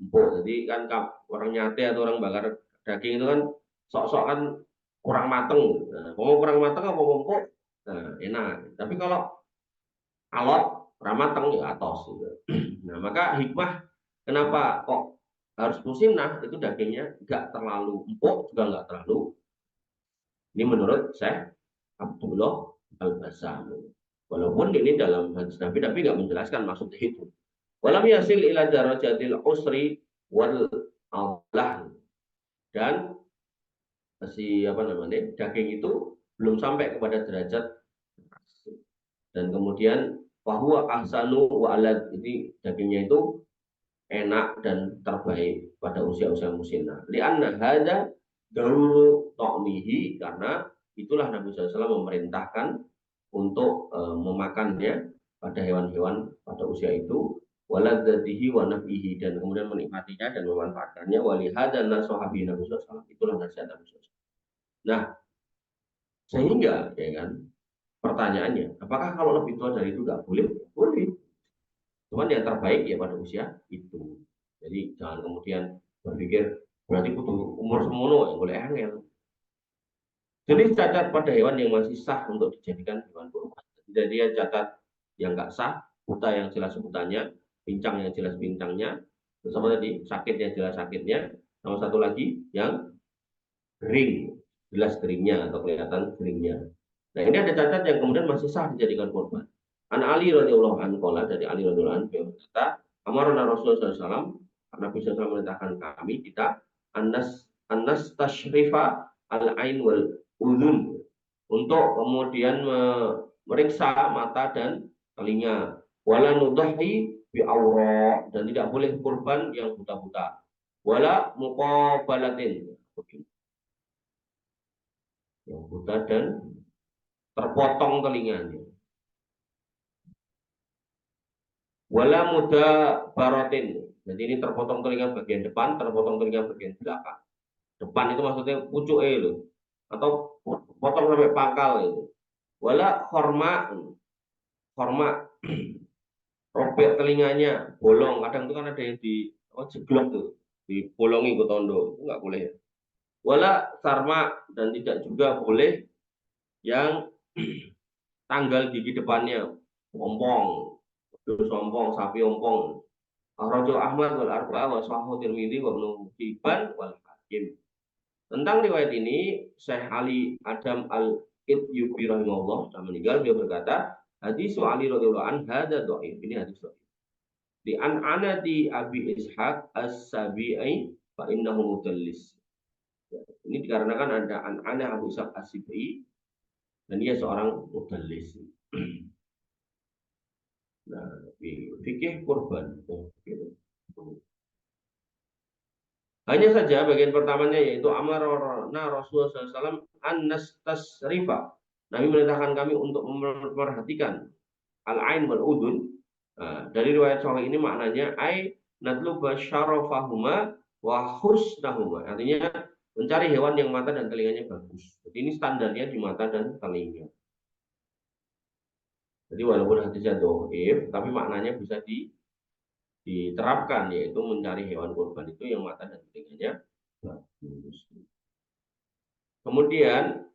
Speaker 2: empuk. Jadi kan orang nyate atau orang bakar daging itu kan sok-sok kan kurang mateng. Nah, mau kurang mateng apa mau empuk, nah, enak. Tapi kalau alot ramateng ya atos gitu. Nah, maka hikmah kenapa kok harus musimnah itu dagingnya nggak terlalu empuk juga nggak terlalu. Ini menurut Syekh Abdullah Al-Bassam. Walaupun ini dalam hadis Nabi tapi nggak menjelaskan maksudnya itu. Walam yasil ila darajatil usri wal Allah, dan si apa namanya daging itu belum sampai kepada derajat, dan kemudian bahwa ahsanu wa alad, ini dagingnya itu enak dan terbaik pada usia-usia musinah. Lianna hada daruru ta'mihi, karena itulah Nabi SAW memerintahkan untuk memakannya pada hewan-hewan pada usia itu, waladzatihi wa naf'ihi, dan kemudian menikmatinya dan memanfaatkannya, walihada nasohabi Nabi SAW, itulah nasihat Nabi SAW. Nah, sehingga ya kan pertanyaannya, apakah kalau lebih tua dari itu nggak boleh? Boleh. Cuman yang terbaik ya pada usia itu. Jadi jangan kemudian berpikir berarti butuh umur semono ya boleh angel. Jadi cacat pada hewan yang masih sah untuk dijadikan hewan kurban. Jadi dia cacat yang nggak sah, buta yang jelas butannya, pincang yang jelas pincangnya, bersama tadi sakit yang jelas sakitnya, sama satu lagi yang kering, jelas keringnya atau kelihatan keringnya. Nah, ini ada cacat yang kemudian masih sah dijadikan korban. An Ali radhiyallahu anhu, dari Ali radhiyallahu anhu berkata, amarna Rasulullah SAW, karena bisa memerintahkan kami kita anas tashrifa al ain wal udhun, untuk kemudian meriksa mata dan telinga. Wala nudahi bi awra, dan tidak boleh kurban yang buta-buta. Wala muqabalatin, yang buta dan terpotong telinganya. Wala muda barotin, jadi ini terpotong telinga bagian depan, terpotong telinga bagian belakang. Depan itu maksudnya pucuk itu, atau potong sampai pangkal itu. Wala horma robek telinganya, bolong. Kadang itu kan ada yang di jeglok tuh, dibolongi ke tondo, itu nggak boleh. Wala sarma, dan tidak juga boleh yang tanggal gigi depannya ompong, sompong, sapi ompong. Raja Ahmad wal Arba'a wa Sahahu Tirmidzi wa Ibnu Hibban wal Hakim. Tentang riwayat ini, Syekh Ali Adam Al-Ityubi rahimahullah sudah meninggal, dia berkata, hadis Ali radhiyallahu anhu hadza dhaif, ini hadis dhaif. Di an'anati Abi Ishaq As-Sabi'i fa innahu mudallis. Ini dikarenakan ada an'ana Abu Ishaq As-Sabi'i, dan dia seorang mudallis. Nah, fikih kurban. Hanya saja bagian pertamanya yaitu amarna Rasulullah SAW an-nastasrifa. Nabi merintahkan kami untuk memperhatikan al-ain wal udun. Nah, dari riwayat sahih ini maknanya ai natluba syarafahuma wa husnahuma. Artinya mencari hewan yang mata dan telinganya bagus. Jadi ini standarnya di mata dan telinga. Jadi walaupun hadisnya dhaif, tapi maknanya bisa diterapkan, yaitu mencari hewan kurban itu yang mata dan telinganya bagus. Kemudian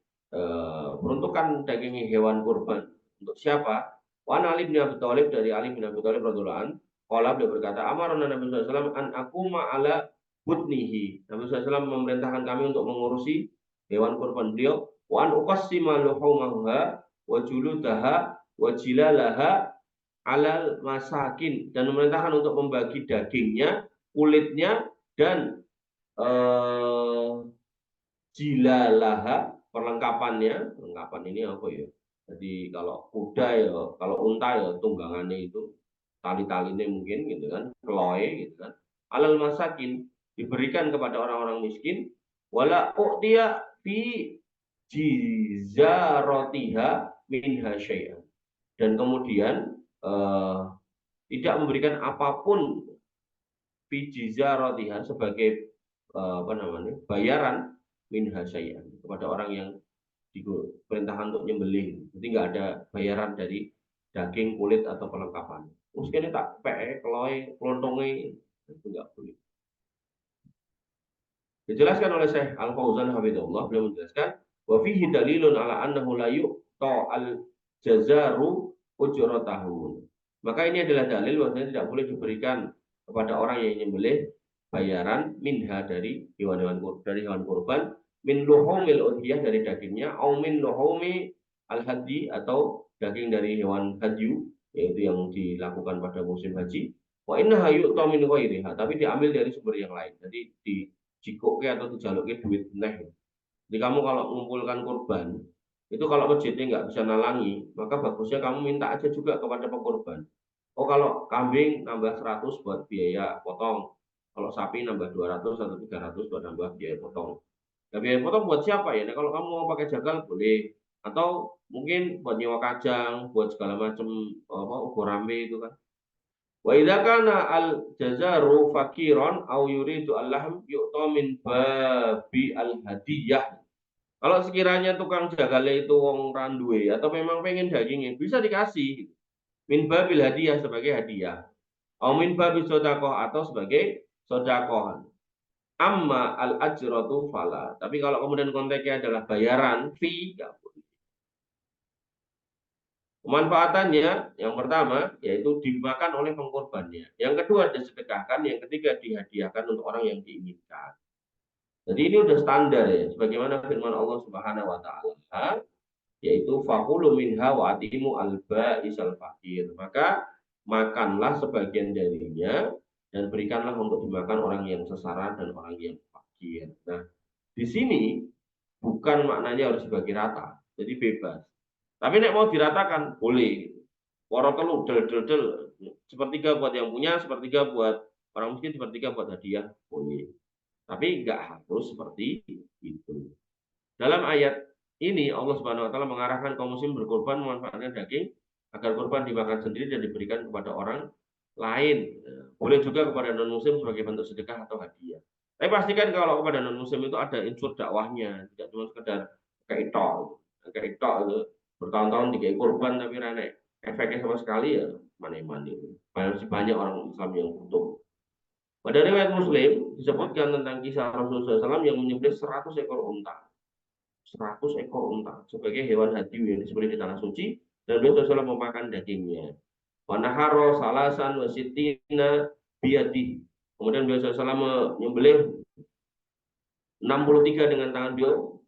Speaker 2: peruntukan daging hewan kurban untuk siapa? Wan Ali bin Abi Thalib, dari Ali bin Abi Thalib radhiyallahu anhu, qala, beliau berkata, amarna Nabi sallallahu alaihi wasallam an aquma ala butnihi. Nabi sallallahu alaihi wasallam memerintahkan kami untuk mengurusi hewan kurban beliau, wa an uqassima luhumaha wa juludaha wa jilalaha alal masakin, dan memerintahkan untuk membagi dagingnya, kulitnya, dan jilalaha, perlengkapannya. Perlengkapan ini apa ya? Jadi kalau kuda ya, kalau unta ya tunggangannya itu, tali-talinya mungkin gitu kan, keloe gitu kan. Alal masakin, diberikan kepada orang-orang miskin. Wala uqtiya fi jizarotiha minha syai'an, dan kemudian tidak memberikan apapun fi jizaratiha sebagai bayaran min hasyai'an kepada orang yang diperintahkan untuk nyembelih. Jadi nggak ada bayaran dari daging, kulit atau perlengkapan. Mungkin tak pe, keloi, kelontongi itu nggak boleh. Dijelaskan oleh Syekh Al-Fauzan hafizahullah, beliau menjelaskan wa fihi dalilun ala annahu la yu'ta al-jazaru ujratahu. Maka ini adalah dalil bahwasanya tidak boleh diberikan kepada orang yang menyembelih bayaran minha dari hewan kurban min luhumil udhiyah dari dagingnya au min luhumi al-hadi atau daging dari hewan hadyu yaitu yang dilakukan pada musim haji. Wa innaha yu'ta min ghairiha, tapi diambil dari sumber yang lain. Jadi di jikoke atau dijaluke duit neh. Jadi kamu kalau mengumpulkan kurban, itu kalau masjidnya nggak bisa nalangi, maka bagusnya kamu minta aja juga kepada pekurban. Oh kalau kambing nambah 100 buat biaya potong, kalau sapi nambah 200 atau 300 buat nambah biaya potong. Nah, biaya potong buat siapa ya? Nah, kalau kamu mau pakai jagal boleh, atau mungkin buat nyewa kajang, buat segala macam ukur rambe itu kan. Wa idza kana al jazaru fakiran au yuridu al-lahm yu'ta min babi al-hadiyah. Kalau sekiranya tukang jagale itu wong randuwe atau memang pengen dagingnya, bisa dikasih min babil hadiah sebagai hadiah. Au min babil sedekah atau sebagai sedekah. Amma al-ajratu fala. Tapi kalau kemudian konteksnya adalah bayaran fee, enggak boleh. Pemanfaatannya yang pertama yaitu dimakan oleh pengkorbannya. Yang kedua disedekahkan, yang ketiga dihadiahkan untuk orang yang diinginkan. Jadi ini udah standar ya, sebagaimana firman Allah Subhanahu wa taala, yaitu faqulu minha wa atimu al-ba'isal fakir. Maka makanlah sebagian darinya dan berikanlah untuk dimakan orang yang sesara dan orang yang fakir. Nah, di sini bukan maknanya harus dibagi rata, jadi bebas. Tapi nek mau diratakan boleh. Waro telu del. Sepertiga buat yang punya, sepertiga buat orang miskin, sepertiga buat hadiah, boleh. Tapi enggak harus seperti itu. Dalam ayat ini Allah Subhanahu wa taala mengarahkan kaum muslim berkorban memanfaatkan daging agar korban dimakan sendiri dan diberikan kepada orang lain. Boleh juga kepada non muslim sebagai bentuk sedekah atau hadiah. Tapi pastikan kalau kepada non muslim itu ada unsur dakwahnya, tidak cuma sekedar kayak itu bertahun-tahun tiga korban tapi rane efeknya sama sekali ya mana-mana itu. Masih banyak orang Islam yang butuh. Pada riwayat Muslim disebutkan tentang kisah Rasulullah SAW yang menyembelih 100 ekor unta. 100 ekor unta sebagai hewan hadiu yang disembelih di tanah suci dan beliau SAW memakan dagingnya. Wanaharo salasan wasitina biyadi. Kemudian beliau SAW menyembelih 63 dengan tangan beliau.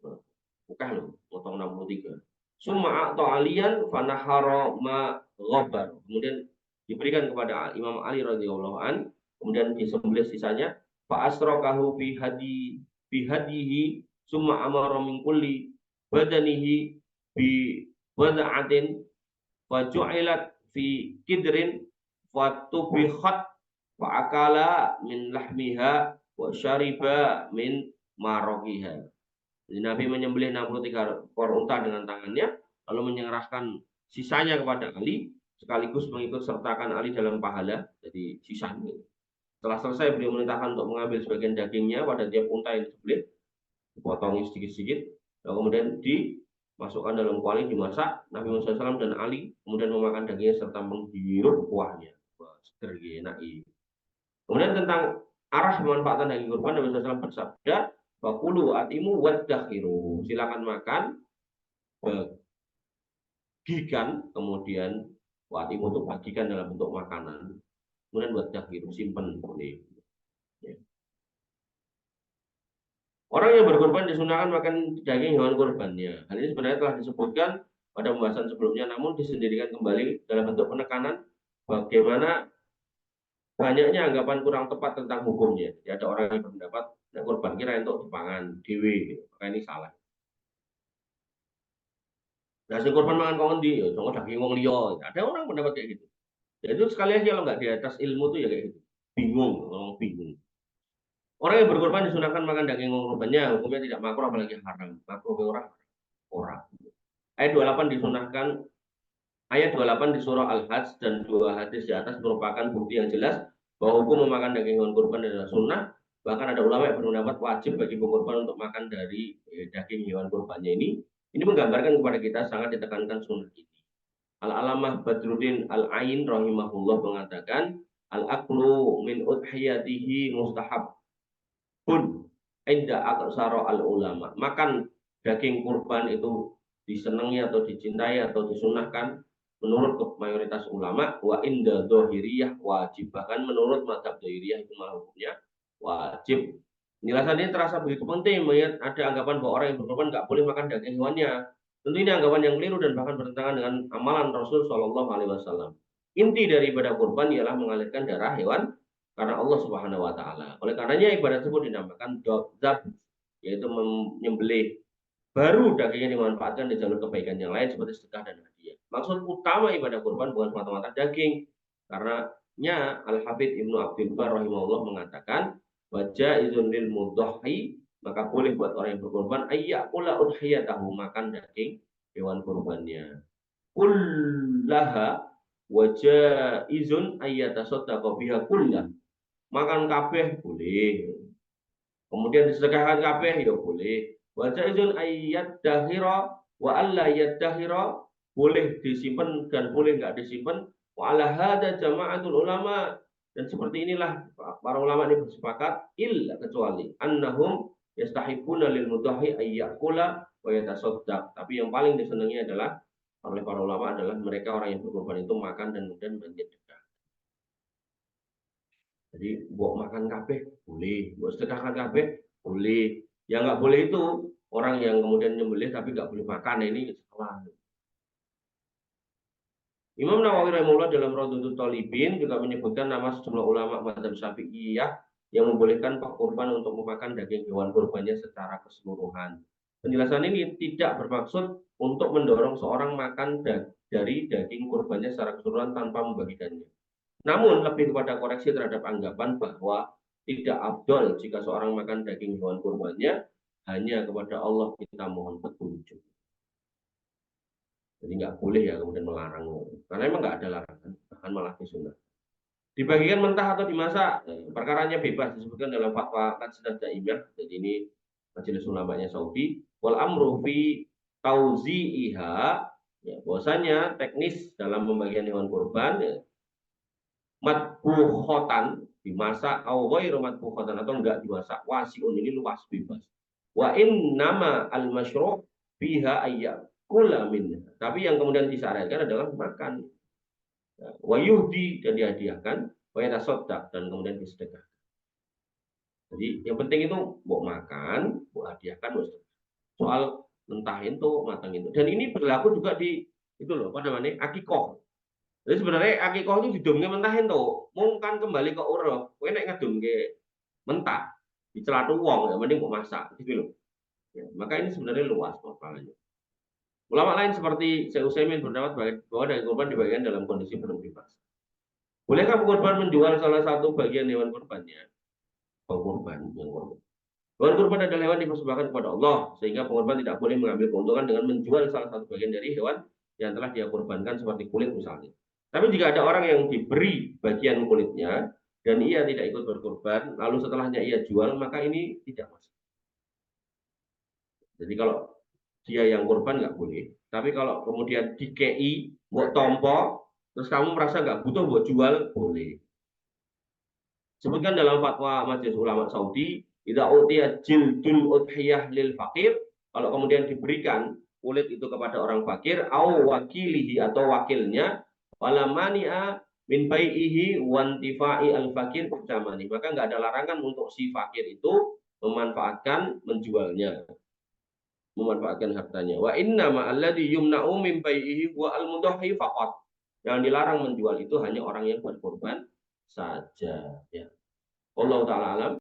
Speaker 2: Bukan loh, potong 63. Summa atau alian fanahara ma ghabar. Kemudian diberikan kepada Imam Ali radhiyallahu an, kemudian disembelih sisanya fa asrakahu fi hadihi summa amara min kulli badanihi bi wada'atin wa ju'ilat fi kidrin wa tubihat wa akala min lahmiha wa syariba min marokiha. Jadi Nabi menyembelih 63 ekor unta dengan tangannya, lalu menyerahkan sisanya kepada Ali, sekaligus mengikut sertakan Ali dalam pahala, jadi sisanya. Setelah selesai, beliau memerintahkan untuk mengambil sebagian dagingnya pada tiap unta yang disembelih, dipotong sedikit-sedikit, lalu kemudian dimasukkan dalam kuali, dimasak. Nabi Muhammad SAW dan Ali kemudian memakan dagingnya serta menghirup kuahnya. Seger enak. Kemudian tentang arah pemanfaatan daging kurban, Nabi SAW bersabda, Fakulu atimu wadakhiru. Silakan makan, bagikan, kemudian watimu untuk bagikan dalam bentuk makanan. Kemudian wadakhiru, simpen boleh. Ya. Orang yang berkorban disunahkan makan daging hewan kurbannya. Hal ini sebenarnya telah disebutkan pada pembahasan sebelumnya, namun disendirikan kembali dalam bentuk penekanan bagaimana banyaknya anggapan kurang tepat tentang hukumnya. Jadi ada orang yang berpendapat nah, korban kira untuk dipangan dewe, gitu. Maka ini salah. Nah, si korban mangan kau ndi, ya, sama daging wong liya. Ada orang pendapat kayak gitu. Ya itu sekali aja kalau nggak di atas ilmu tuh ya kayak gitu. Bingung, orang bingung. Orang yang berkorban disunahkan makan daging korbannya, hukumnya tidak makruh apalagi haram. Makruh orang. Ayat 28 disunahkan Ayat 28 di surah Al-Hajj dan dua hadis di atas merupakan bukti yang jelas bahwa hukum memakan daging hewan kurban adalah sunnah. Bahkan ada ulama yang berpendapat wajib bagi pengurban untuk makan dari daging hewan kurbannya ini. Ini menggambarkan kepada kita sangat ditekankan sunnah ini. Al-Alamah Badruddin Al-Ain rahimahullah mengatakan, al-aklu min udhiyatihi mustahab pun inda aksara al-ulama. Makan daging kurban itu disenangi atau dicintai atau disunahkan menurut mayoritas ulama. Wa inda dohiriyah wajib. Bahkan menurut mazhab dohiriyah itu malah hukumnya wajib. Penjelasan ini terasa begitu penting melihat ada anggapan bahwa orang yang berkorban nggak boleh makan daging hewannya. Tentu ini anggapan yang keliru dan bahkan bertentangan dengan amalan Rasul Shallallahu Alaihi Wasallam. Inti dari ibadah kurban ialah mengalirkan darah hewan karena Allah Subhanahu Wa Taala. Oleh karenanya ibadah tersebut dinamakan dzab, yaitu menyembelih. Baru dagingnya dimanfaatkan di jalur kebaikan yang lain seperti sedekah dan hadiah. Maksud utama ibadah kurban bukan semata-mata daging. Karenanya Al-Hafidz Ibnu Abdul Bar rahimahullah mengatakan, wajah izun lil mudhahi, maka boleh buat orang yang berkorban ayyakula udhiyatahu, makan daging hewan kurbannya. Kullaha wajah izun ayyatasaddaqa biha kullah, makan kabeh boleh. Kemudian disedekahkan kabeh ya boleh. Wajah izun ayat dahira wa alla yadahira, boleh disimpan dan boleh nggak disimpan. Wa ala hada jama'atul ulama, dan seperti inilah para ulama ini bersepakat, illa kecuali annahum yastahibuna lil mudahi ayyakula wa yatasaddaq. Tapi yang paling disenangi adalah oleh para ulama adalah mereka orang yang berkorban itu makan dan kemudian bersedekah. Jadi buat makan kabeh boleh, buat sedekahkan kabeh boleh. Yang nggak boleh itu orang yang kemudian nyembelih tapi nggak boleh makan, ini salah. Imam Nawawi rahimahullah dalam Raudhatul Thalibin juga menyebutkan nama sejumlah ulama mazhab Syafi'iyah yang membolehkan kurban untuk memakan daging hewan kurbannya secara keseluruhan. Penjelasan ini tidak bermaksud untuk mendorong seorang makan dari daging kurbannya secara keseluruhan tanpa membagikannya. Namun lebih kepada koreksi terhadap anggapan bahwa tidak afdol jika seorang makan daging hewan kurbannya, hanya kepada Allah kita mohon petunjuk. Jadi nggak boleh ya kemudian melarang, karena emang nggak ada larangan, bahkan malah disunah. Dibagikan mentah atau dimasak, perkaranya bebas, disebutkan dalam fatwa Lajnah Daimah. Jadi ini majelis ulamanya Saudi. Wal amru fi tauzi'iha, ya, bahwasanya teknis dalam pembagian hewan kurban, ya, matbukhotan, dimasak, au ghairu matbukhotan, atau enggak dimasak, wasiun, ini luas bebas. Wa in nama al masyru' fiha ayyakula min, tapi yang kemudian disarankan adalah makan. Wa yuhdi, dan dihadiahkan, wa yatasaddaq, dan kemudian disedekah. Jadi yang penting itu mau makan, mau hadiahkan, mau sedekah. Soal mentah itu, matang itu. Dan ini berlaku juga di itu loh, apa namanya, akikoh. Jadi sebenarnya akikoh itu didumke mentah itu, mungkin kembali ke uruf, kowe nek ngedumke mentah dicelatu wong, ya mending kok masak gitu loh. Ya, maka ini sebenarnya luas masalahnya. Ulama lain seperti Syekh Utsaimin berpendapat bahwa daging kurban dibagikan dalam kondisi belum bebas. Bolehkah pengorban menjual salah satu bagian hewan kurbannya? Pengorban yang kurban. Hewan kurban adalah hewan dipersembahkan kepada Allah, sehingga pengorban tidak boleh mengambil keuntungan dengan menjual salah satu bagian dari hewan yang telah dia kurbankan seperti kulit misalnya. Tapi jika ada orang yang diberi bagian kulitnya dan ia tidak ikut berkorban, lalu setelahnya ia jual, maka ini tidak masalah. Jadi kalau dia yang korban nggak boleh. Tapi kalau kemudian dikei, buat tompo, terus kamu merasa nggak butuh buat jual, boleh. Sebutkan dalam fatwa Majelis Ulama Saudi, idza utiya jildul udhiyah lil fakir, kalau kemudian diberikan kulit itu kepada orang fakir, au wakilihi, atau wakilnya, wala mani'a min bai'ihi wantifa'i al fakir berjamani, maka nggak ada larangan untuk si fakir itu memanfaatkan menjualnya, memanfaatkan hartanya. Wa inna ma alladhi yumna'u min bai'ihi wa al mudahhi faqat, yang dilarang menjual itu hanya orang yang berkorban saja, ya. Allah taala alam.